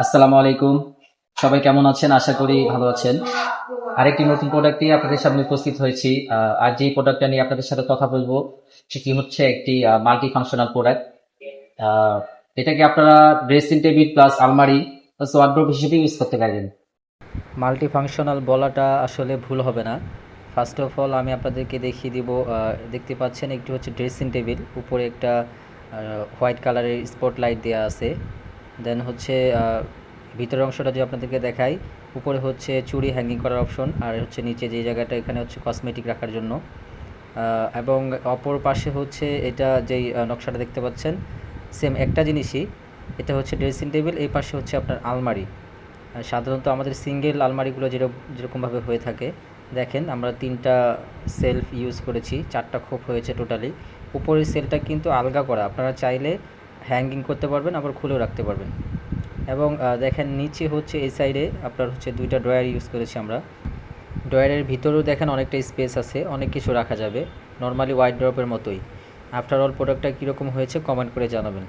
আসসালামু আলাইকুম। সবাই কেমন আছেন? আশা করি ভালো আছেন। আরেকটি নতুন প্রোডাক্ট নিয়ে আপনাদের সামনে উপস্থিত হয়েছি। আর যে প্রোডাক্টটা নিয়ে আপনাদের সাথে কথা বলবো সেটি হচ্ছে একটি মাল্টি ফাংশনাল প্রোডাক্ট। এটাকে আপনারা ড্রেসিং টেবিল প্লাস আলমারি প্লাস ওয়ার্ডরোব হিসেবে ইউজ করতে পারবেন। মাল্টি ফাংশনাল বলাটা আসলে ভুল হবে না। ফার্স্ট অফ অল আমি আপনাদেরকে দেখিয়ে দিব। দেখতে পাচ্ছেন একটি হচ্ছে ড্রেসিং টেবিল, উপরে একটা হোয়াইট কালারের স্পটলাইট দেওয়া আছে। দেন হচ্ছে ভিতরের অংশটা যদি আপনাদেরকে দেখাই, উপরে হচ্ছে চুড়ি হ্যাঙ্গিং করার অপশন, আর হচ্ছে নিচে যে জায়গাটা এখানে হচ্ছে কসমেটিক রাখার জন্য। এবং অপর পাশে হচ্ছে এটা যেই নকশাটা দেখতে পাচ্ছেন, সেম একটা জিনিসই। এটা হচ্ছে ড্রেসিং টেবিল, এই পাশে হচ্ছে আপনার আলমারি। সাধারণত আমাদের সিঙ্গেল আলমারিগুলো যেরকমভাবে হয়ে থাকে, দেখেন আমরা ৩টা সেলফ ইউজ করেছি, ৪টা খোপ হয়েছে টোটালি। উপরের সেলটা কিন্তু আলগা করা, আপনারা চাইলে হ্যাঙ্গিং করতে পারবেন, আবার খুলেও রাখতে পারবেন। এবং দেখেন নিচে হচ্ছে এই সাইডে আপনার হচ্ছে 2টা ড্রয়ার ইউজ করেছি আমরা। ড্রয়ারের ভিতরেও দেখেন অনেকটা স্পেস আছে, অনেক কিছু রাখা যাবে, নর্মালি ওয়াইড ড্রপের মতোই। আফটার অল প্রোডাক্টটা কীরকম হয়েছে কমেন্ট করে জানাবেন।